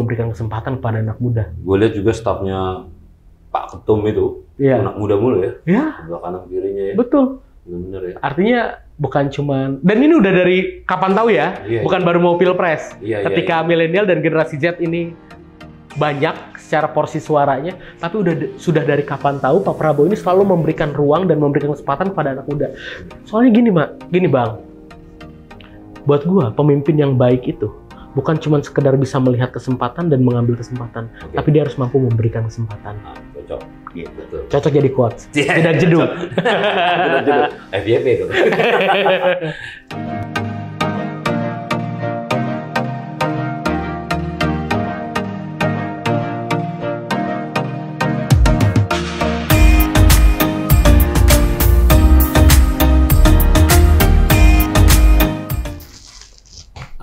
memberikan kesempatan kepada anak muda. Gue lihat juga stafnya Pak Ketum itu, anak muda mulu ya. Iya. Sebelah kanan kirinya ya. Betul. Benar ya. Artinya bukan cuman, dan ini udah dari kapan tahu ya, bukan baru mau pilpres. Ketika milenial dan generasi Z ini banyak secara porsi suaranya, tapi sudah dari kapan tahu Pak Prabowo ini selalu memberikan ruang dan memberikan kesempatan kepada anak muda. Soalnya gini Bang, buat gua pemimpin yang baik itu bukan cuma sekedar bisa melihat kesempatan dan mengambil kesempatan, tapi dia harus mampu memberikan kesempatan. Cocok. Gitu. Cocok jadi quotes. Tidak jeduk. Tidak jeduk. FYP itu.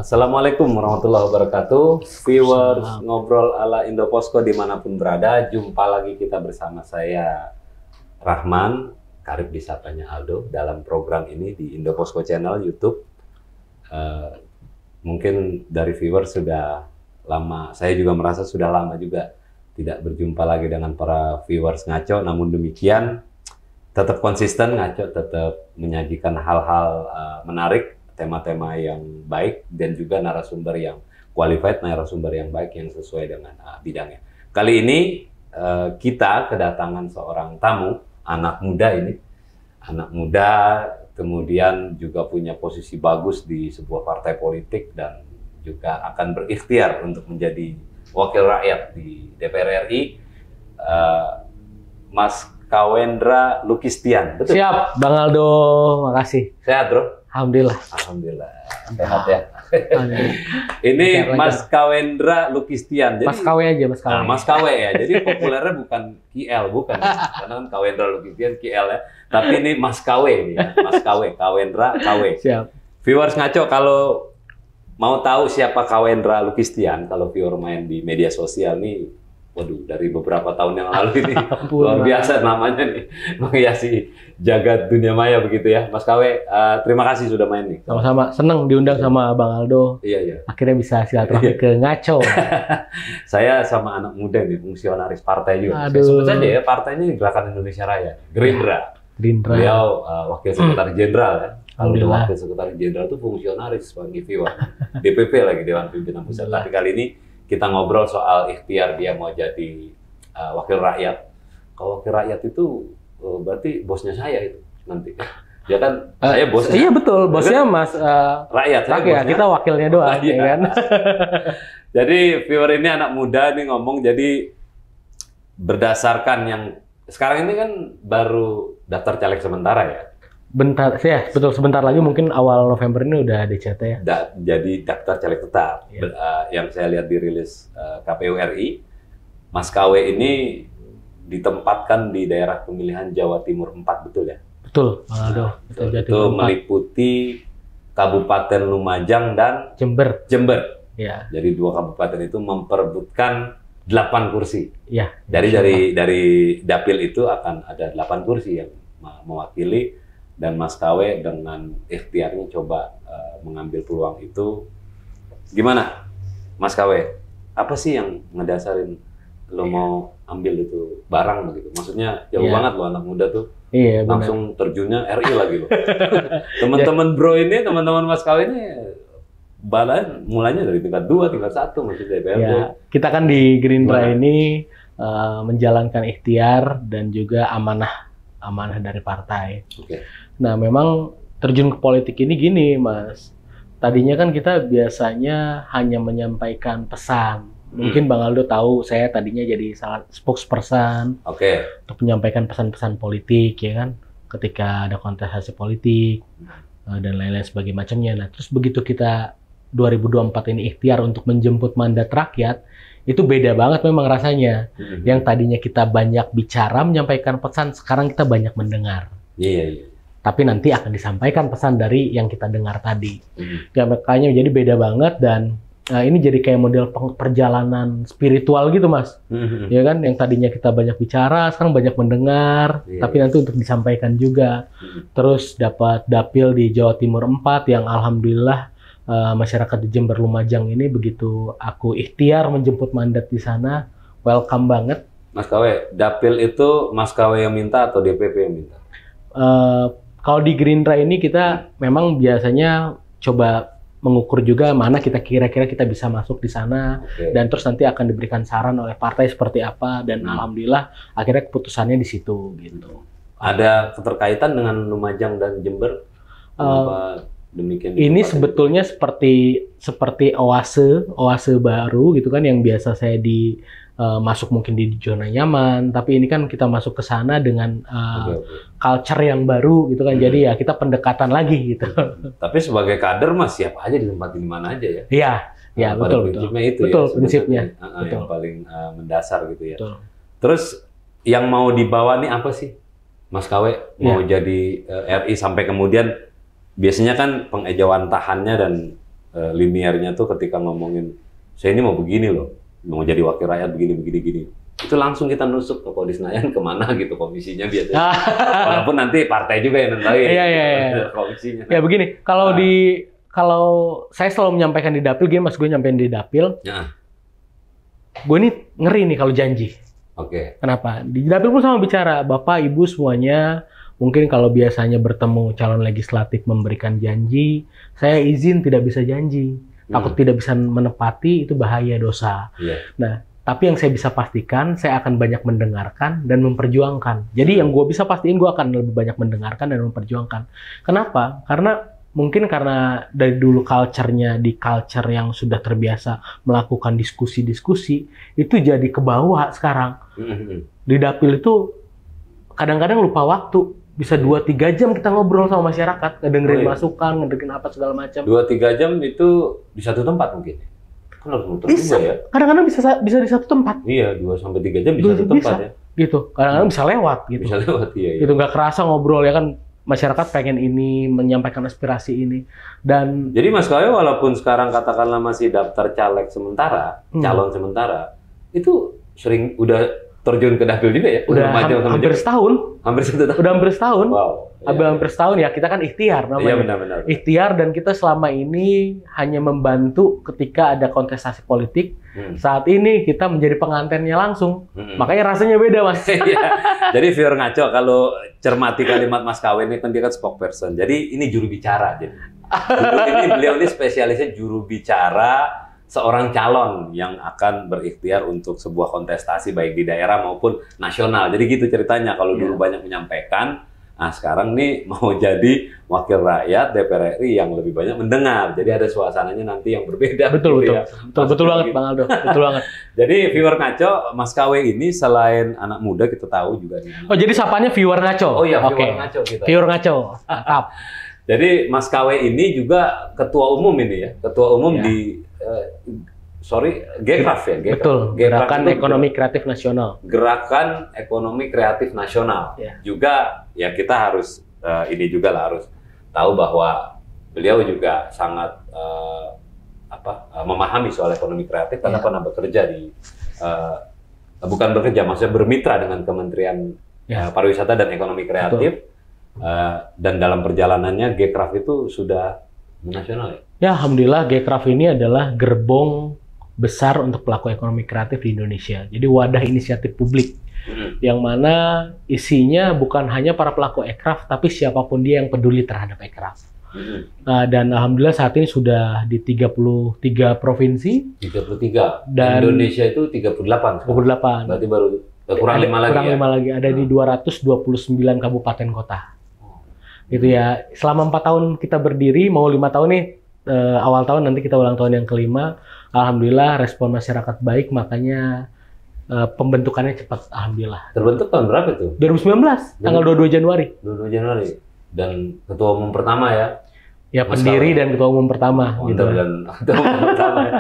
Assalamualaikum warahmatullahi wabarakatuh. Viewers ngobrol ala Indoposko dimanapun berada, jumpa lagi kita bersama saya Rahman, karib disapanya Aldo, dalam program ini di Indoposko Channel YouTube. Mungkin dari viewers sudah lama, saya juga merasa sudah lama juga tidak berjumpa lagi dengan para viewers Ngaco. Namun demikian tetap konsisten Ngaco, tetap menyajikan hal-hal menarik, tema-tema yang baik, dan juga narasumber yang qualified, narasumber yang baik yang sesuai dengan bidangnya. Kali ini kita kedatangan seorang tamu, anak muda ini. Anak muda, kemudian juga punya posisi bagus di sebuah partai politik dan juga akan berikhtiar untuk menjadi wakil rakyat di DPR RI. Mas Kawendra Lukistian, betul? Siap, Bang Aldo, makasih. Sehat, bro? Alhamdulillah. Alhamdulillah. Sehat ya. Ini Mas Kawendra Lukistian. Jadi, Mas Kawe aja, Mas Kawe. Nah, Mas Kawe ya. Jadi populernya bukan KL, bukan. Karena kan Kawendra Lukistian KL ya. Tapi ini Mas Kawe nih ya. Mas Kawe, Kawendra Kawe. Siap. Viewers Ngaco, kalau mau tahu siapa Kawendra Lukistian, kalau viewer main di media sosial nih, waduh, dari beberapa tahun yang lalu ini luar biasa namanya nih, menghiasi jagat dunia maya begitu ya. Mas Kawe, terima kasih sudah main nih. Sama-sama, seneng diundang sama Bang Aldo. Iya. Akhirnya bisa silaturahmi ke Ngaco. Saya sama anak muda nih, fungsionaris partai juga. Saya sebut saja ya, partainya Gerakan Indonesia Raya, Gerindra. Beliau wakil sekretaris jenderal ya. Kalau wakil sekretaris jenderal itu fungsionaris bagi viewer. DPP lagi, Dewan Pimpinan Pusat. Tapi kali ini kita ngobrol soal ikhtiar dia mau jadi wakil rakyat. Kalau wakil rakyat itu berarti bosnya saya itu nanti. Dia kan saya bosnya. Iya betul, bosnya Mas rakyat. Bosnya. Kita wakilnya doang, ya kan. Jadi viewer ini anak muda nih ngomong, jadi berdasarkan yang sekarang ini kan baru daftar caleg sementara ya. Bentar, ya betul, sebentar lagi mungkin awal November ini udah DCT ya. Jadi daftar caleg tetap. Yang saya lihat di rilis KPU RI, Mas KW ini ditempatkan di daerah pemilihan Jawa Timur 4, betul ya? Betul, Bang Aldo. Itu meliputi Kabupaten Lumajang dan Jember. Ya. Jadi 2 kabupaten itu memperebutkan 8 kursi. Iya. Dari dapil itu akan ada 8 kursi yang mewakili. Dan Mas KW dengan ikhtiarnya coba mengambil peluang itu. Gimana, Mas KW? Apa sih yang ngedasarin lo mau ambil itu barang begitu? Maksudnya jauh banget lo anak muda tuh. Iya, langsung terjunnya RI lagi lo. Teman-teman bro ini, teman-teman Mas KW ini balan mulanya dari tingkat 2, tingkat 1 maksudnya DPRD. Ya, kita kan di Gerindra ini menjalankan ikhtiar dan juga amanah dari partai. Nah, memang terjun ke politik ini gini, Mas. Tadinya kan kita biasanya hanya menyampaikan pesan. Mungkin Bang Aldo tahu, saya tadinya jadi sangat spokesperson untuk menyampaikan pesan-pesan politik, ya kan? Ketika ada kontestasi politik dan lain-lain sebagainya macamnya. Nah, terus begitu kita 2024 ini ikhtiar untuk menjemput mandat rakyat, itu beda banget memang rasanya. Yang tadinya kita banyak bicara, menyampaikan pesan, sekarang kita banyak mendengar. Iya. Tapi nanti akan disampaikan pesan dari yang kita dengar tadi. Ya, makanya jadi beda banget, dan ini jadi kayak model perjalanan spiritual gitu, Mas. Ya kan, yang tadinya kita banyak bicara, sekarang banyak mendengar, tapi nanti untuk disampaikan juga. Terus dapat dapil di Jawa Timur 4 yang alhamdulillah masyarakat di Jember Lumajang ini begitu aku ikhtiar menjemput mandat di sana, welcome banget. Mas Kawe, dapil itu Mas Kawe yang minta atau DPP yang minta? Kalau di Gerindra ini kita memang biasanya coba mengukur juga mana kita kira-kira kita bisa masuk di sana, dan terus nanti akan diberikan saran oleh partai seperti apa, dan alhamdulillah akhirnya keputusannya di situ gitu. Ada keterkaitan dengan Lumajang dan Jember? Demikian ini sebetulnya seperti oase baru gitu kan, yang biasa saya masuk mungkin di zona nyaman, tapi ini kan kita masuk ke sana dengan culture yang baru gitu kan, jadi ya kita pendekatan lagi gitu. Tapi sebagai kader Mas siap aja ditempatin di mana aja ya? Iya, ya betul. Prinsipnya itu betul, ya, prinsipnya. Yang paling mendasar gitu ya. Betul. Terus yang mau dibawa nih apa sih, Mas Kawe? Mau jadi RI sampai kemudian biasanya kan pengejawantahannya dan liniernya tuh ketika ngomongin saya ini mau begini loh, mau jadi wakil rakyat begini. Itu langsung kita nusuk ke Polri Senayan kemana gitu komisinya biasanya. Walaupun nanti partai juga yang nentuin komisinya. Ya begini, kalau saya selalu menyampaikan di dapil, gini Mas, gue nyampein di dapil. Gue ini ngeri nih kalau janji. Kenapa? Di dapil pun sama bicara, Bapak, Ibu semuanya, mungkin kalau biasanya bertemu calon legislatif memberikan janji, saya izin tidak bisa janji. Takut tidak bisa menepati, itu bahaya, dosa. Nah, tapi yang saya bisa pastikan, saya akan banyak mendengarkan dan memperjuangkan. Jadi yang gue bisa pastiin, gue akan lebih banyak mendengarkan dan memperjuangkan. Kenapa? Karena mungkin karena dari dulu culture-nya di culture yang sudah terbiasa melakukan diskusi-diskusi, itu jadi ke bawah sekarang. Di dapil itu kadang-kadang lupa waktu. Bisa 2-3 jam kita ngobrol sama masyarakat, ngedengerin masukan, ngedengerin apa segala macam. 2-3 jam itu di satu tempat mungkin? Kan harus muter juga ya? Kadang-kadang bisa di satu tempat. Iya, 2-3 jam di satu tempat ya? Gitu, kadang-kadang bisa lewat gitu. Bisa lewat, iya. Gitu, nggak kerasa ngobrol ya kan, masyarakat pengen ini, menyampaikan aspirasi ini. Dan jadi Mas Kawe walaupun sekarang katakanlah masih daftar caleg sementara, calon sementara, itu sering udah terjun ke dapil juga ya? Udah hampir setahun. Hampir 1 tahun? Udah hampir setahun. Wow. Hampir setahun ya, kita kan ikhtiar namanya. Iya benar-benar. Ikhtiar, dan kita selama ini hanya membantu ketika ada kontestasi politik. Saat ini kita menjadi pengantennya langsung. Makanya rasanya beda, Mas. Jadi viewer ngaco kalau cermati kalimat Mas Kawe ini kan dia kan spokesperson. Jadi ini juru bicara. Jadi beliau ini spesialisnya juru bicara seorang calon yang akan berikhtiar untuk sebuah kontestasi baik di daerah maupun nasional. Jadi gitu ceritanya. Kalau dulu banyak menyampaikan, nah sekarang nih mau jadi wakil rakyat DPR RI yang lebih banyak mendengar. Jadi ada suasananya nanti yang berbeda. Betul, gitu betul. Ya. Betul banget Bang Aldo. Betul banget. Jadi viewer ngaco, Mas Kawe ini selain anak muda kita tahu juga nih. Oh, jadi sapanya viewer ngaco. Oh iya, viewer ngaco kita. Viewer ngaco. Mantap. Jadi Mas Kawe ini juga ketua umum ini ya. Ketua umum di Gekraf ya? Betul, Gerakan Ekonomi Kreatif Nasional. Gerakan Ekonomi Kreatif Nasional. Juga ya kita harus harus tahu bahwa beliau juga sangat memahami soal ekonomi kreatif karena pernah bekerja bukan bekerja, maksudnya bermitra dengan Kementerian Pariwisata dan Ekonomi Kreatif. Dan dalam perjalanannya Gekraf itu sudah nasional ya? Ya, alhamdulillah Gekraf ini adalah gerbong besar untuk pelaku ekonomi kreatif di Indonesia. Jadi wadah inisiatif publik yang mana isinya bukan hanya para pelaku ekraf, tapi siapapun dia yang peduli terhadap ekraf. Dan alhamdulillah saat ini sudah di 33 provinsi. 33. Dan Indonesia itu 38. 38. Berarti baru kurang 5 lagi. Kurang 5 lagi. Ada di 229 kabupaten kota. Gitu ya. Selama 4 tahun kita berdiri, mau 5 tahun nih. Awal tahun nanti kita ulang tahun yang kelima. Alhamdulillah respon masyarakat baik, makanya pembentukannya cepat. Alhamdulillah. Terbentuk tahun berapa itu? 2019, tanggal 22 Januari. 22 Januari. Dan ketua umum pertama ya? Ya, pendiri dan ketua umum pertama. Gitu. Dan ketua umum pertama ya.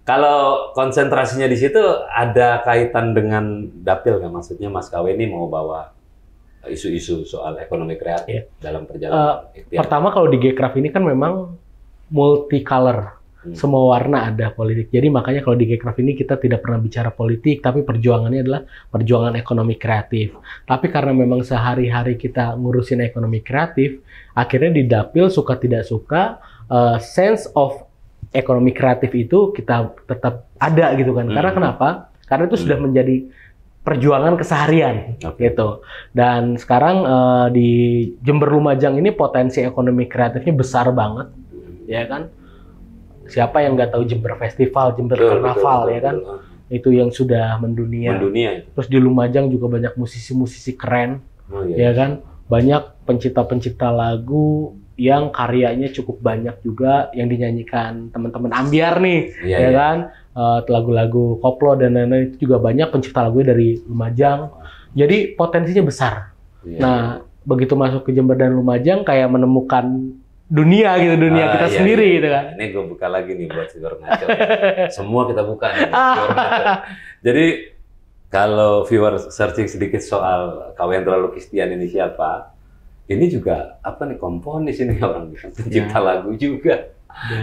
Kalau konsentrasinya di situ ada kaitan dengan dapil nggak? Maksudnya Mas Kawe ini mau bawa isu-isu soal ekonomi kreatif dalam perjalanan ikhtiar. Pertama kalau di Gekraf ini kan memang multicolor. Semua warna ada politik. Jadi makanya kalau di Gekraf ini kita tidak pernah bicara politik, tapi perjuangannya adalah perjuangan ekonomi kreatif. Tapi karena memang sehari-hari kita ngurusin ekonomi kreatif, akhirnya di dapil suka tidak suka sense of ekonomi kreatif itu kita tetap ada gitu kan. Karena kenapa? Karena itu sudah menjadi perjuangan keseharian gitu. Dan sekarang di Jember Lumajang ini potensi ekonomi kreatifnya besar banget, ya kan? Siapa yang nggak tahu Jember Festival, Jember Karnaval, ya kan? Itu yang sudah mendunia. Terus di Lumajang juga banyak musisi-musisi keren, ya kan? Banyak pencipta-pencipta lagu yang karyanya cukup banyak juga yang dinyanyikan teman-teman Ambiar nih, ya kan? Lagu-lagu koplo dan lain-lain itu juga banyak pencipta lagu dari Lumajang. Jadi potensinya besar. Nah, begitu masuk ke Jember dan Lumajang kayak menemukan dunia gitu, dunia kita sendiri gitu kan. Ini gue buka lagi nih buat Viewer Ngaco. Semua kita buka nih. Jadi kalau viewer searching sedikit soal Kawendra Lukistian ini siapa, ini juga apa nih, komponis ini orang, pencipta lagu juga.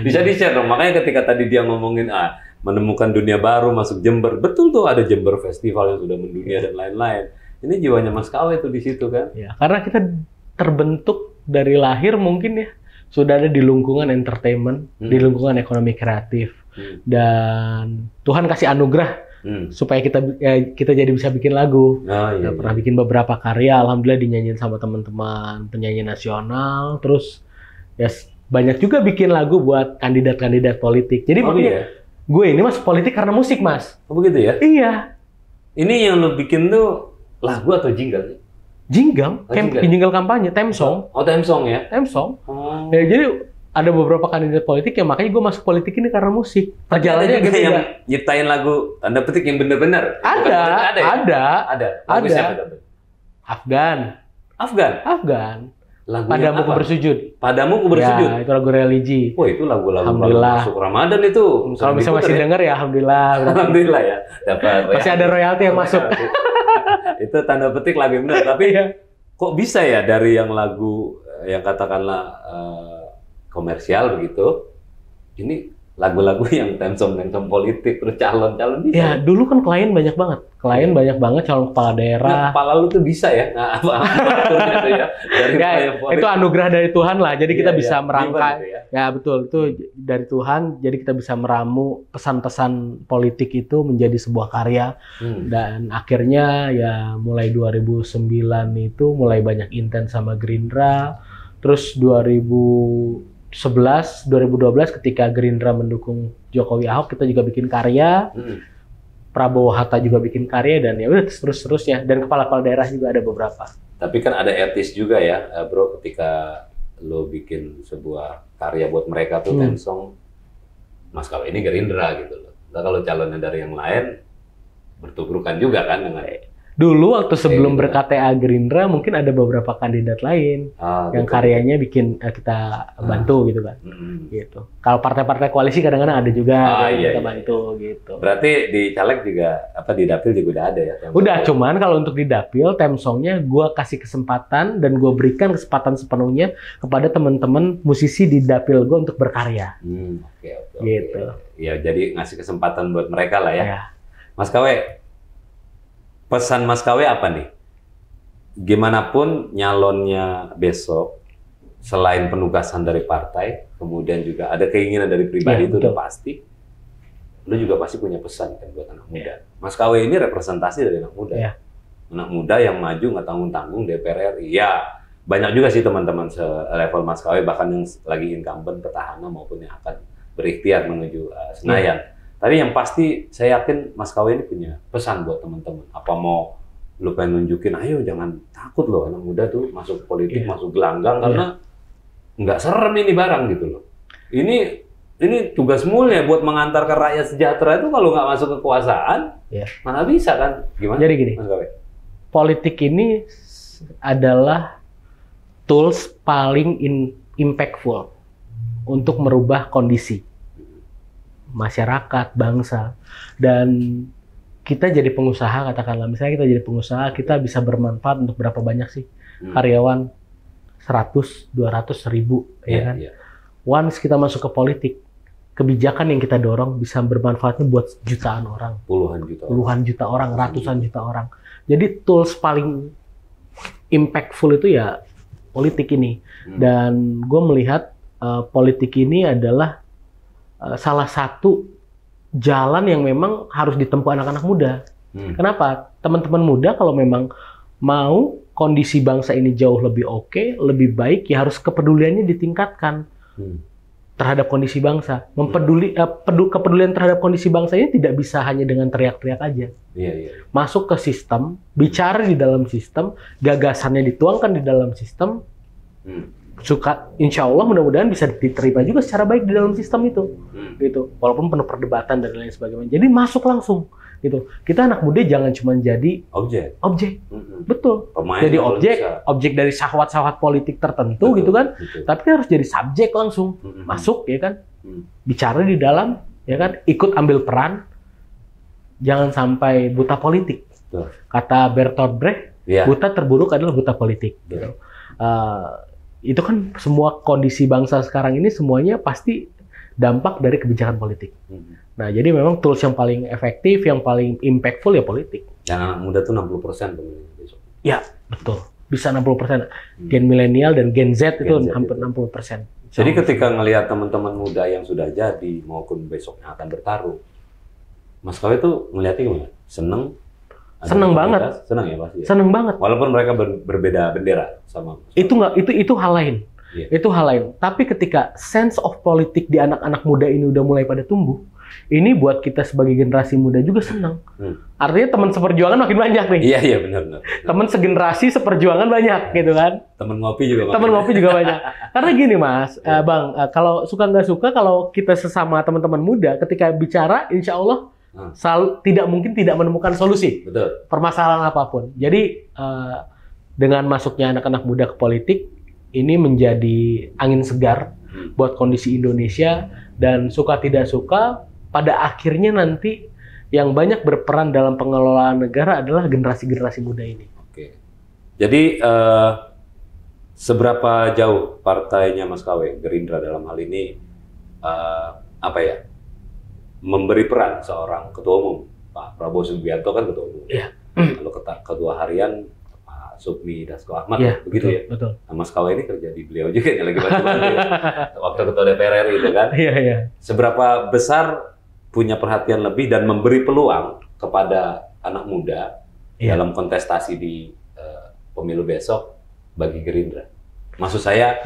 Bisa di-share dong. Makanya ketika tadi dia ngomongin menemukan dunia baru masuk Jember, betul tuh ada Jember Festival yang sudah mendunia dan lain-lain. Ini jiwanya Mas Kawe tuh di situ kan? Ya, karena kita terbentuk dari lahir mungkin ya sudah ada di lingkungan entertainment, di lingkungan ekonomi kreatif, dan Tuhan kasih anugerah supaya kita jadi bisa bikin lagu. Pernah bikin beberapa karya, alhamdulillah dinyanyiin sama teman-teman penyanyi nasional. Terus ya banyak juga bikin lagu buat kandidat-kandidat politik. Jadi gue ini masuk politik karena musik, Mas. Begitu ya? Iya. Ini yang lo bikin tuh lagu atau jingle? Jingle kampanye, theme song. Theme song ya? Theme song. Ya, jadi ada beberapa kandidat politik yang makanya gue masuk politik ini karena musik. Perjalanannya gitu yang nyiptain lagu tanda petik yang bener-bener. Ada. Afgan. Padamu ku bersujud. Padamu ku bersujud. Ya, itu lagu religi. Wah, itu lagu-lagu masuk Ramadan itu. Kalau bisa masih denger ya, alhamdulillah. Alhamdulillah ya. Dapat. Masih ada royalti yang masuk. Itu tanda petik lagu yang benar. Tapi kok bisa ya dari yang lagu yang katakanlah komersial begitu, ini lagu-lagu yang theme song politik, terus calon-calon bisa. Ya, dulu kan klien banyak banget. Calon kepala daerah. Kepala lu tuh bisa ya? Itu ya. Itu anugerah dari Tuhan lah. Jadi kita bisa merangkai. Ya betul, itu dari Tuhan. Jadi kita bisa meramu pesan-pesan politik itu menjadi sebuah karya. Dan akhirnya ya mulai 2009 itu mulai banyak intens sama Gerindra. Terus 2012 ketika Gerindra mendukung Jokowi Ahok, kita juga bikin karya. Prabowo Hatta juga bikin karya, dan ya udah terus-terusnya. Dan kepala-kepala daerah juga ada beberapa. Tapi kan ada etis juga ya, bro, ketika lo bikin sebuah karya buat mereka tuh theme song, Mas Kawe ini Gerindra gitu loh. Nah, kalau calonnya dari yang lain bertuburkan juga kan dengan dulu waktu sebelum ber-KTA Gerindra mungkin ada beberapa kandidat lain yang karyanya bikin kita bantu gitu kan. Gitu. Kalau partai-partai koalisi kadang-kadang ada juga kita bantu gitu. Berarti di caleg juga di dapil juga udah ada ya? Udah, cuman kalau untuk di dapil theme songnya gue kasih kesempatan dan gue berikan kesempatan sepenuhnya kepada teman-teman musisi di dapil gue untuk berkarya. Gitu. Ya, jadi ngasih kesempatan buat mereka lah ya. Mas Kawe, pesan Mas Kawe apa nih? Gimana pun nyalonnya besok, selain penugasan dari partai, kemudian juga ada keinginan dari pribadi, itu udah pasti. Lu juga pasti punya pesan kan buat anak muda. Mas Kawe ini representasi dari anak muda. Anak muda yang maju nggak tanggung-tanggung DPR RI. Ya, banyak juga sih teman-teman selevel Mas Kawe, bahkan yang lagi incumbent petahana maupun yang akan berikhtiar menuju Senayan. Tapi yang pasti saya yakin Mas Kawe ini punya pesan buat teman-teman. Apa mau lu pengen nunjukin, ayo jangan takut loh anak muda tuh masuk politik, masuk gelanggang, karena nggak serem ini barang gitu loh. Ini tugas mulia buat mengantarkan rakyat sejahtera itu kalau nggak masuk kekuasaan, mana bisa kan? Gimana? Jadi gini, Mas Kawe? Politik ini adalah tools paling impactful untuk merubah kondisi masyarakat, bangsa. Dan kita jadi pengusaha, katakanlah misalnya kita jadi pengusaha, kita bisa bermanfaat untuk berapa banyak sih karyawan? 100, 200, 1000 ya kan? Once kita masuk ke politik, kebijakan yang kita dorong bisa bermanfaatnya buat jutaan orang, puluhan juta orang, ratusan juta orang. Jadi tools paling impactful itu ya politik ini. Dan gue melihat politik ini adalah salah satu jalan yang memang harus ditempuh anak-anak muda. Kenapa? Teman-teman muda kalau memang mau kondisi bangsa ini jauh lebih oke, lebih baik, ya harus kepeduliannya ditingkatkan terhadap kondisi bangsa. Kepedulian terhadap kondisi bangsa ini tidak bisa hanya dengan teriak-teriak aja. Masuk ke sistem, bicara di dalam sistem, gagasannya dituangkan di dalam sistem, insya Allah mudah-mudahan bisa diterima juga secara baik di dalam sistem itu, gitu. Walaupun penuh perdebatan dan lain sebagainya. Jadi masuk langsung, gitu. Kita anak muda jangan cuma jadi objek, betul. Pemain jadi objek dari syahwat-syahwat politik tertentu, betul, gitu kan. Betul. Tapi harus jadi subjek langsung, masuk, ya kan. Bicara di dalam, ya kan. Ikut ambil peran, jangan sampai buta politik. Betul. Kata Bertolt Brecht, buta terburuk adalah buta politik. Gitu. Itu kan semua kondisi bangsa sekarang ini semuanya pasti dampak dari kebijakan politik. Nah, jadi memang tools yang paling efektif, yang paling impactful ya politik. Dan anak muda tuh 60% pemilih besok. Ya, betul. Bisa 60%. Gen milenial dan Gen Z itu hampir 60%. Jadi ketika ngelihat teman-teman muda yang sudah jadi maupun besok yang akan bertarung, Mas Kawe tuh ngelihatnya gimana? Seneng banget. Seneng ya pasti. Seneng banget. Walaupun mereka berbeda bendera sama. Itu hal lain. Itu hal lain. Tapi ketika sense of politik di anak-anak muda ini udah mulai pada tumbuh, ini buat kita sebagai generasi muda juga senang. Artinya teman seperjuangan makin banyak nih. Iya benar. Teman segenerasi seperjuangan banyak, gitu kan. Teman ngopi juga. Banyak. Karena gini Mas, Bang, kalau suka nggak suka, kalau kita sesama teman-teman muda, ketika bicara, insya Allah tidak mungkin tidak menemukan solusi. Betul. Permasalahan apapun. Jadi dengan masuknya anak-anak muda ke politik, ini menjadi angin segar buat kondisi Indonesia, dan suka tidak suka, pada akhirnya nanti yang banyak berperan dalam pengelolaan negara adalah generasi-generasi muda ini. Oke. Jadi seberapa jauh partainya Mas Kawe, Gerindra dalam hal ini memberi peran seorang ketua umum, Pak Prabowo Subianto kan ketua umum. Lalu ketua harian Pak Sukmi Dasko Ahmad, begitu ya. Betul. Nah, Mas Kawe ini kerja di beliau juga ya, lagi bantu-bantu ya. Waktu ketua DPR RI itu kan. Seberapa besar punya perhatian lebih dan memberi peluang kepada anak muda dalam kontestasi di pemilu besok bagi Gerindra? Maksud saya,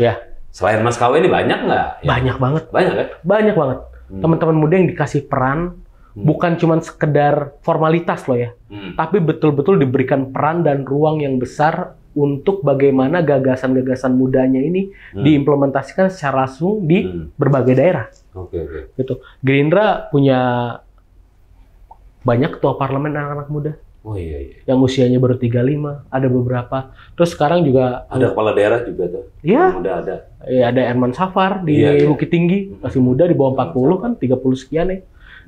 selain Mas Kawe ini banyak nggak? Banyak banget. Banyak kan? Banyak banget. Teman-teman muda yang dikasih peran, bukan cuma sekedar formalitas loh ya, tapi betul-betul diberikan peran dan ruang yang besar untuk bagaimana gagasan-gagasan mudanya ini diimplementasikan secara langsung di berbagai daerah. Gitu. Gerindra punya banyak ketua parlemen anak-anak muda. Yang usianya baru 35, ada beberapa. Terus sekarang juga ada kepala daerah juga tuh. Muda ada. Ada Herman Safar di Bukit Tinggi, masih muda, di bawah 40 kan, 30 sekian ya.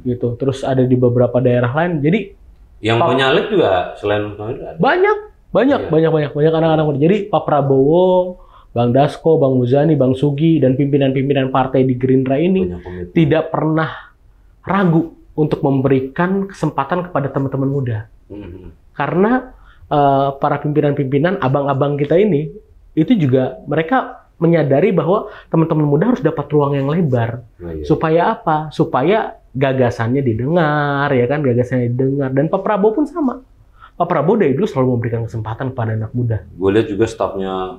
Gitu. Terus ada di beberapa daerah lain. Jadi yang penyalek juga selain ada. Banyak anak-anak muda. Jadi Pak Prabowo, Bang Dasko, Bang Muzani, Bang Sugi, dan pimpinan-pimpinan partai di Gerindra ini tidak pernah ragu untuk memberikan kesempatan kepada teman-teman muda. Karena para pimpinan-pimpinan, abang-abang kita ini, itu juga mereka menyadari bahwa teman-teman muda harus dapat ruang yang lebar. Supaya apa? Supaya gagasannya didengar, ya kan? Gagasannya didengar. Dan Pak Prabowo pun sama. Pak Prabowo dari dulu selalu memberikan kesempatan kepada anak muda. Gue lihat juga stafnya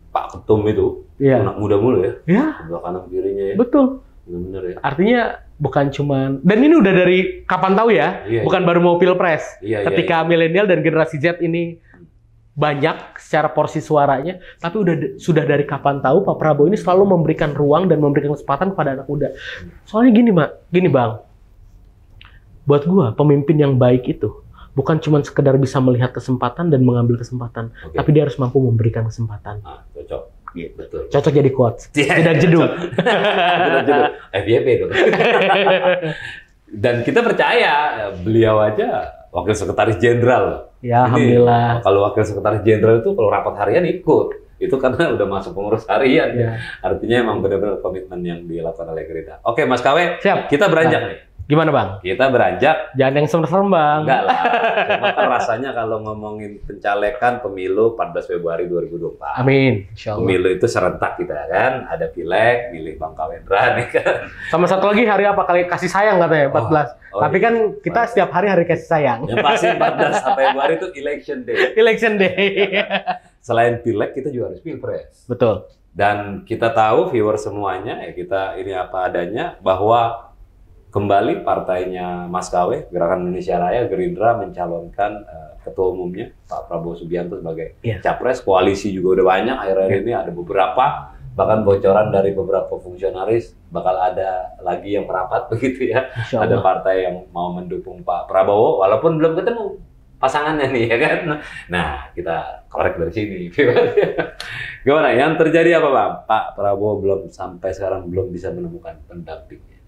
Pak Ketum itu, anak muda mulu ya. Sebelah kanan kirinya ya. Betul. Benar ya. Artinya bukan cuman, dan ini udah dari kapan tahu ya, bukan baru mau pilpres. Ketika milenial dan generasi Z ini banyak secara porsi suaranya, tapi sudah dari kapan tahu Pak Prabowo ini selalu memberikan ruang dan memberikan kesempatan kepada anak muda. Soalnya gini Bang, buat gua pemimpin yang baik itu bukan cuma sekedar bisa melihat kesempatan dan mengambil kesempatan, tapi dia harus mampu memberikan kesempatan. Cocok. Betul. Cocok jadi quotes. Tidak jeduk. FYP itu. Dan kita percaya beliau aja Wakil Sekretaris Jenderal. Ya, alhamdulillah. Kalau Wakil Sekretaris Jenderal itu kalau rapat harian ikut. Itu karena udah masuk pengurus harian. Artinya emang benar-benar komitmen yang dilakukan oleh Gerindra. Oke, Mas Kawe, siap. Kita beranjak nih. Gimana Bang? Kita beranjak. Jangan yang serem-serem Bang. Enggak lah. Cuma kan rasanya kalau ngomongin pencalekan pemilu 14 Februari 2024. Amin. Insyaallah. Pemilu itu serentak kita kan. Ada pileg, milih Bang Kawendra nih kan. Sama satu lagi hari apa kali kasih sayang katanya 14. Tapi kan kita setiap hari kasih sayang. Yang pasti 14 Februari itu election day. Election day. Selain pileg kita juga harus pilpres. Betul. Dan kita tahu viewer semuanya ya kita ini apa adanya bahwa kembali partainya Mas Kawe, Gerakan Indonesia Raya, Gerindra mencalonkan ketua umumnya Pak Prabowo Subianto sebagai capres. Koalisi juga udah banyak, akhir-akhir ini ada beberapa, bahkan bocoran dari beberapa fungsionaris bakal ada lagi yang merapat begitu ya. Ada partai yang mau mendukung Pak Prabowo, walaupun belum ketemu pasangannya nih ya kan. Nah, kita korek dari sini. Gimana? Yang terjadi apa Bang? Pak Prabowo sampai sekarang belum bisa menemukan pendampingnya.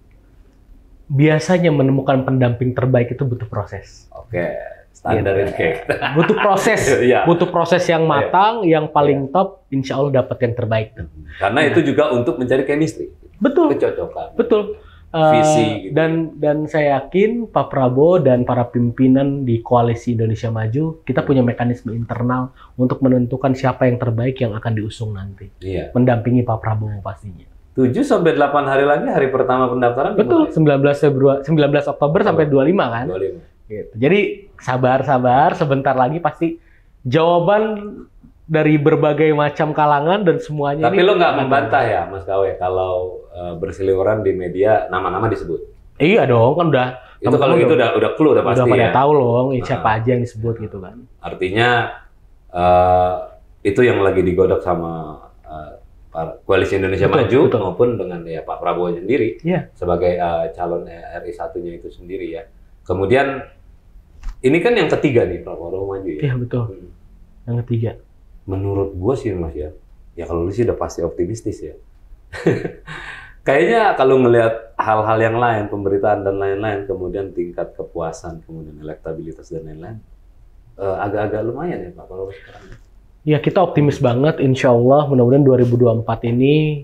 Biasanya menemukan pendamping terbaik itu butuh proses. Oke, standar itu kayak butuh proses, butuh proses yang matang, yang paling top, insya Allah dapat yang terbaik. Karena itu juga untuk mencari chemistry. Betul. Kecocokan. Betul. Visi. Gitu. Dan saya yakin Pak Prabowo dan para pimpinan di Koalisi Indonesia Maju, kita punya mekanisme internal untuk menentukan siapa yang terbaik yang akan diusung nanti. Iya. Mendampingi Pak Prabowo pastinya. 7-8 hari lagi hari pertama pendaftaran. Betul, 19 Oktober sampai 25 kan? 25. Gitu. Jadi sabar, sebentar lagi pasti jawaban dari berbagai macam kalangan dan semuanya. Tapi lo nggak membantah ya Mas Kawe kalau berseliweran di media nama-nama disebut? Iya dong, kan udah. Itu kalau itu udah clue udah pasti udah pada ya. tahu loh siapa aja yang disebut gitu kan. Artinya itu yang lagi digodok sama Koalisi Indonesia Maju maupun dengan ya Pak Prabowo sendiri sebagai calon RI 1-nya itu sendiri ya. Kemudian ini kan yang ketiga nih Pak Prabowo Maju ya. Iya betul. Yang ketiga. Menurut gua sih Mas ya kalau lu sih udah pasti optimistis ya. Kayaknya kalau ngelihat hal-hal yang lain, pemberitaan dan lain-lain, kemudian tingkat kepuasan, kemudian elektabilitas dan lain-lain, agak-agak lumayan ya Pak Prabowo sekarang. Ya kita optimis banget, insya Allah mudah-mudahan 2024 ini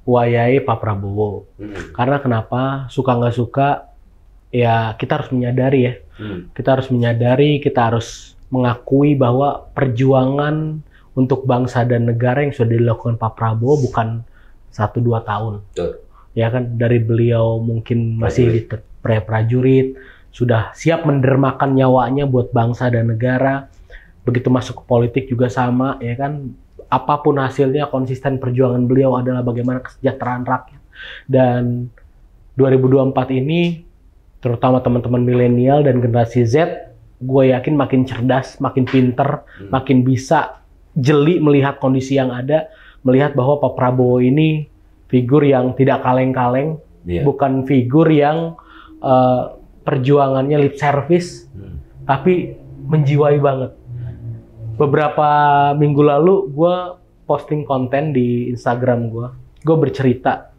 wayai Pak Prabowo. Karena kenapa? Suka nggak suka, ya kita harus menyadari ya. Kita harus menyadari, kita harus mengakui bahwa perjuangan untuk bangsa dan negara yang sudah dilakukan Pak Prabowo bukan 1-2 tahun. Ya kan, dari beliau mungkin masih di prajurit, sudah siap mendermakan nyawanya buat bangsa dan negara. Begitu masuk ke politik juga sama, ya kan, apapun hasilnya konsisten perjuangan beliau adalah bagaimana kesejahteraan rakyat. Dan 2024 ini, terutama teman-teman milenial dan generasi Z, gue yakin makin cerdas, makin pinter, makin bisa jeli melihat kondisi yang ada, melihat bahwa Pak Prabowo ini figur yang tidak kaleng-kaleng, bukan figur yang perjuangannya lip service, tapi menjiwai banget. Beberapa minggu lalu gue posting konten di Instagram gue bercerita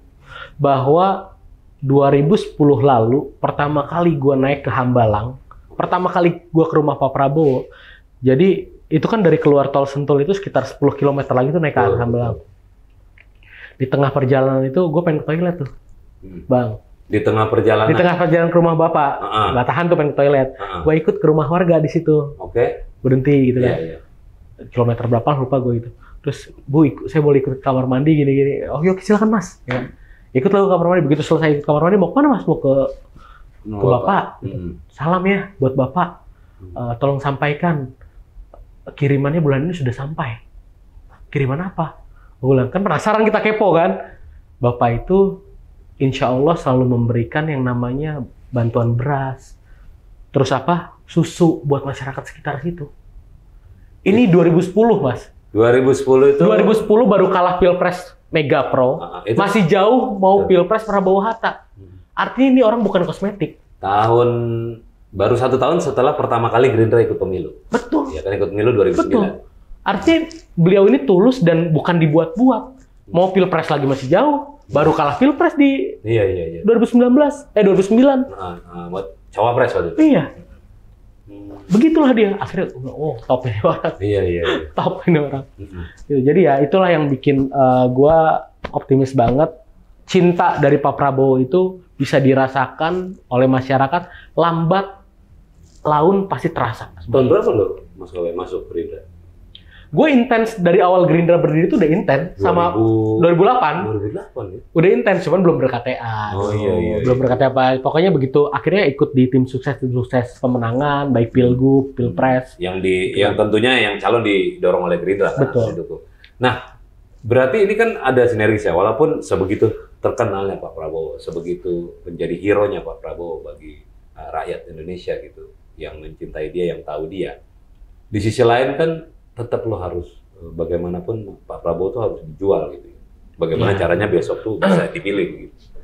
bahwa 2010 lalu pertama kali gue naik ke Hambalang, pertama kali gue ke rumah Pak Prabowo, jadi itu kan dari keluar tol Sentul itu sekitar 10 km lagi tuh naik ke Hambalang. Di tengah perjalanan itu gue pengen ke toilet tuh, Bang. Di tengah perjalanan? Di tengah perjalanan ke rumah Bapak, nggak tahan tuh pengen ke toilet. Gue ikut ke rumah warga di situ. Berhenti gitu kan. Kilometer berapa lupa gue itu. Terus Bu, saya boleh ikut kamar mandi gini-gini. Oh yuk silakan Mas. Ya. Ikut lah ke kamar mandi. Begitu selesai ikut kamar mandi mau kemana Mas? Mau ke Bapak. Salam ya buat Bapak. Tolong sampaikan kirimannya bulan ini sudah sampai. Kiriman apa? Gue bilang kan penasaran, kita kepo kan. Bapak itu insya Allah selalu memberikan yang namanya bantuan beras. Terus apa? Susu buat masyarakat sekitar situ. Ini 2010, Mas. 2010 itu? 2010 baru kalah Pilpres Mega Pro. Masih jauh mau Pilpres Prabowo Hatta. Artinya ini orang bukan kosmetik. Baru 1 tahun setelah pertama kali Gerindra ikut pemilu. Betul. Ya kan ikut pemilu 2009. Betul. Artinya beliau ini tulus dan bukan dibuat-buat. Mau Pilpres lagi masih jauh. Baru kalah Pilpres di 2009. Buat cawapres waktu itu. Iya. Begitulah dia akhirnya, oh top ini orang. Iya. Top ini orang. Jadi ya itulah yang bikin gue optimis banget cinta dari Pak Prabowo itu bisa dirasakan oleh masyarakat, lambat laun pasti terasa. Tahun berapa lo Mas Kawe masuk Gerindra? Gue intens dari awal Gerindra berdiri itu udah intens sama 2008. 2008 ya? Udah intens, cuman belum ber-KTA. Oh iya. Belum ber-KTA apa. Pokoknya begitu akhirnya ikut di tim sukses pemenangan, baik Pilgub, Pilpres. Yang tentunya yang calon didorong oleh Gerindra. Betul. Kan? Nah, berarti ini kan ada sinergis ya, walaupun sebegitu terkenalnya Pak Prabowo, sebegitu menjadi hero-nya Pak Prabowo bagi rakyat Indonesia gitu, yang mencintai dia, yang tahu dia. Di sisi lain kan tetap lo harus bagaimanapun Pak Prabowo tuh harus dijual gitu. Bagaimana caranya besok tuh bisa dipilih gitu.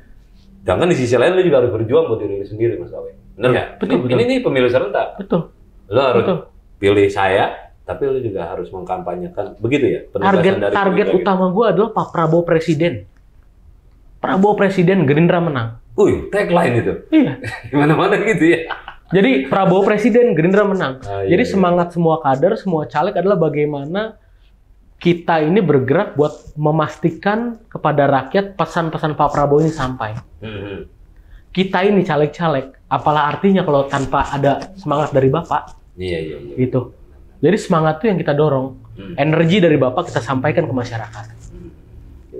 Sedangkan di sisi lain lo juga harus berjuang buat diri sendiri, Mas Kawe. Benar nggak? Betul. Ini pemilu serentak. Betul. Lo harus pilih saya, tapi lo juga harus mengkampanyekan. Begitu ya? Target utama gue adalah Pak Prabowo Presiden. Prabowo Presiden, Gerindra menang. Wih, tagline itu. Iya. Gimana-mana gitu ya. Jadi Prabowo Presiden, Gerindra menang. Iya, Jadi semangat semua kader, semua caleg adalah bagaimana kita ini bergerak buat memastikan kepada rakyat pesan-pesan Pak Prabowo ini sampai. Kita ini caleg-caleg, apalah artinya kalau tanpa ada semangat dari Bapak? Iya. Gitu. Jadi semangat itu yang kita dorong. Energi dari Bapak kita sampaikan ke masyarakat.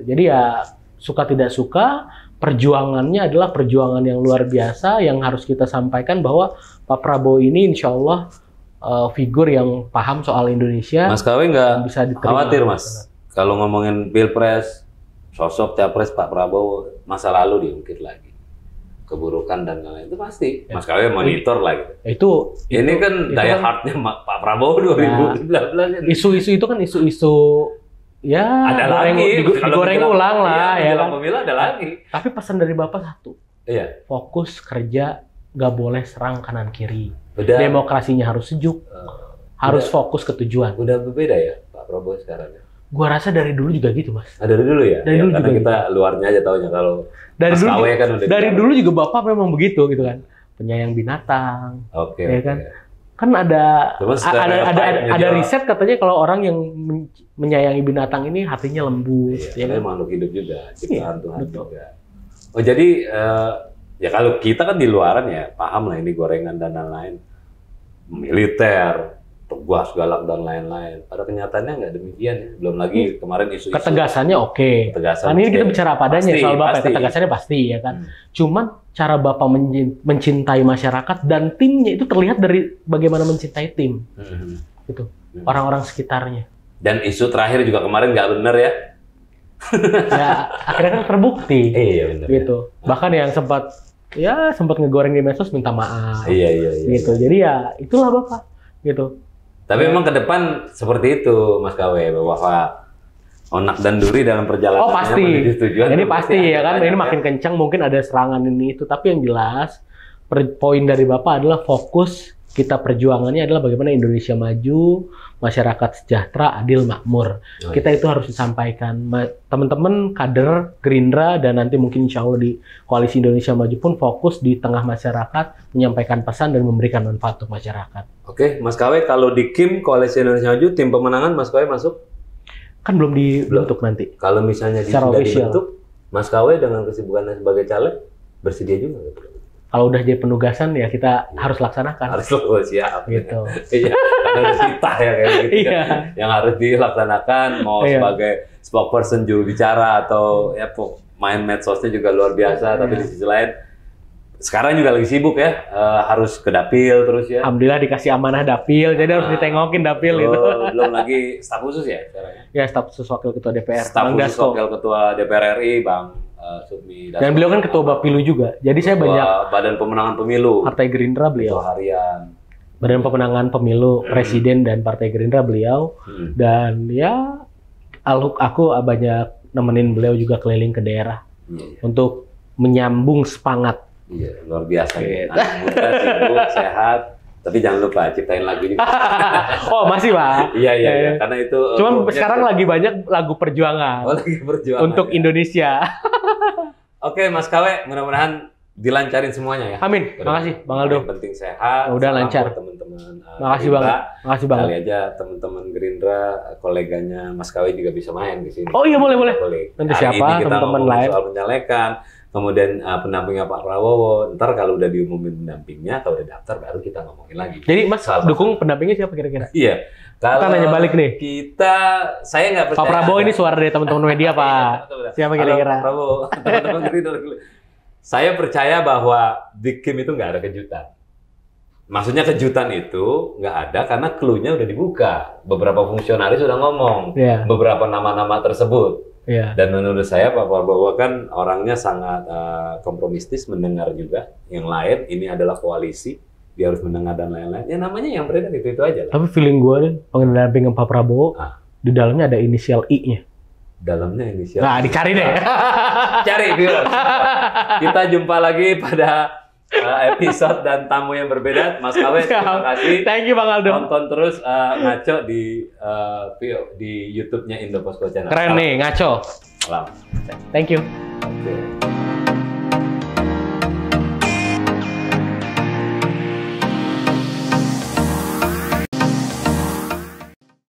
Jadi ya suka tidak suka, perjuangannya adalah perjuangan yang luar biasa yang harus kita sampaikan bahwa Pak Prabowo ini insya Allah figur yang paham soal Indonesia. Mas Kawe nggak bisa khawatir Mas kalau ngomongin Pilpres, sosok capres Pak Prabowo masa lalu diungkit lagi, keburukan dan lain-lain itu pasti. Mas Kawe monitor lah gitu. Ini kan daya hardnya Pak Prabowo 2019. Isu-isu itu kan isu-isu ya, ada lagi, digoreng ulang lah ya kan. Pemilu ada lagi. Tapi pesan dari Bapak satu. Iya. Fokus kerja, nggak boleh serang kanan kiri. Udah. Demokrasinya harus sejuk. Harus fokus ke tujuan. Udah berbeda ya Pak Prabowo sekarang ya. Gua rasa dari dulu juga gitu, Mas. Dari dulu ya? Dari dulu karena juga kita luarnya aja taunya kalau dari dulu, kan udah dari dulu juga Bapak memang begitu gitu kan. Penyayang binatang. Oke. Ya kan? Kan ada riset katanya kalau orang yang menyayangi binatang ini hatinya lembut. Iya, ya kan? Makhluk hidup juga, ciptaan Tuhan juga. Oh jadi ya kalau kita kan di luaran ya paham lah ini gorengan dan lain-lain, militer, tegas, galak dan lain-lain. Pada kenyataannya nggak demikian ya. Belum lagi kemarin isu-isu. Ketegasannya oke. Kan ini kita bicara apa adanya soal Bapak. Ketegasannya pasti ya kan. Cuman cara Bapak mencintai masyarakat dan timnya itu terlihat dari bagaimana mencintai tim. Gitu. Orang-orang sekitarnya. Dan isu terakhir juga kemarin nggak benar ya. Ya akhirnya kan terbukti. Iya benar. Gitu. Bahkan yang sempat ngegoreng di medsos minta maaf. Iya. Gitu. Jadi ya itulah Bapak. Gitu. Tapi memang ke depan seperti itu Mas Kawe, bahwa onak dan duri dalam perjalanan. Oh pasti. Ini pasti ya kan. Ini makin kencang mungkin ada serangan ini itu. Tapi yang jelas poin dari Bapak adalah fokus kita perjuangannya adalah bagaimana Indonesia maju, masyarakat sejahtera, adil, makmur. Kita itu harus disampaikan. Teman-teman kader Gerindra dan nanti mungkin insya Allah di Koalisi Indonesia Maju pun fokus di tengah masyarakat, menyampaikan pesan dan memberikan manfaat untuk masyarakat. Oke, Mas Kawe, kalau di KIM Koalisi Indonesia Maju, tim pemenangan Mas Kawe masuk? Kan belum dibentuk nanti. Kalau misalnya sudah dibentuk, Mas Kawe dengan kesibukannya sebagai caleg, bersedia juga? Kalau udah jadi penugasan ya kita harus laksanakan. Harus siap. Gitu. Iya, karena udah titah ya kayak gitu. Iya. Kan. Yang harus dilaksanakan mau sebagai spokesperson juru bicara atau ya main medsosnya juga luar biasa. Tapi di sisi lain sekarang juga lagi sibuk ya, harus ke dapil terus ya. Alhamdulillah dikasih amanah dapil, jadi harus ditengokin dapil itu. Belum lagi staf khusus ya sekarang ya? Ya staf khusus wakil ketua DPR. Staf khusus wakil ketua DPR RI, Bang Sukmi Dasko. Dan beliau kan ketua Bapilu juga, jadi saya banyak Badan Pemenangan Pemilu. Partai Gerindra beliau. Ketua harian. Badan Pemenangan Pemilu Presiden dan Partai Gerindra beliau. Dan ya aku banyak nemenin beliau juga keliling ke daerah untuk menyambung semangat. Iya, luar biasa ya. Anak muda, sibuk, sehat. Tapi jangan lupa ciptain lagu juga. Oh, masih, Pak. Iya. Karena itu Cuman sekarang lagi banyak lagu perjuangan. Oh, lagi perjuangan. Untuk Indonesia. Oke, Mas Kawe, mudah-mudahan dilancarin semuanya ya. Amin. Makasih, Bang Aldo. Yang penting sehat. Udah lancar. Teman-teman teman-teman Makasih Gerindra. banget. Makasih banget. Kali aja teman-teman Gerindra, koleganya Mas Kawi juga bisa main di sini. Oh iya, boleh. Nanti Hari siapa ini kita teman-teman ngomong lain? soal penyalekan, kemudian pendampingnya Pak Prabowo. Ntar kalau udah diumumin pendampingnya, kalau udah daftar baru kita ngomongin lagi. Jadi Mas dukung pendampingnya siapa kira-kira? Iya. Kalau kita nanya balik nih. Saya nggak percaya. Pak Prabowo ini suara dari teman-teman media, Pak. Siapa kira-kira? Pak Prabowo, teman-teman Gerindra. Saya percaya bahwa di Kim itu nggak ada kejutan. Maksudnya kejutan itu nggak ada karena clue-nya udah dibuka. Beberapa fungsionaris sudah ngomong beberapa nama-nama tersebut. Dan menurut saya Pak Prabowo kan orangnya sangat kompromistis, mendengar juga yang lain. Ini adalah koalisi, dia harus mendengar dan lain-lain. Ya namanya yang beredar itu aja lah. Tapi feeling gue nih pendampingan Pak Prabowo di dalamnya ada inisial I-nya. Dalamnya inisial. Nah, dicari deh. Cari viewers. Kita jumpa lagi pada episode dan tamu yang berbeda. Mas Kawet, terima kasih. Thank you Bang Aldo. Tonton terus Ngaco di YouTube-nya Indoposko Channel. Keren nih, Ngaco. Salam. Thank you. Oke.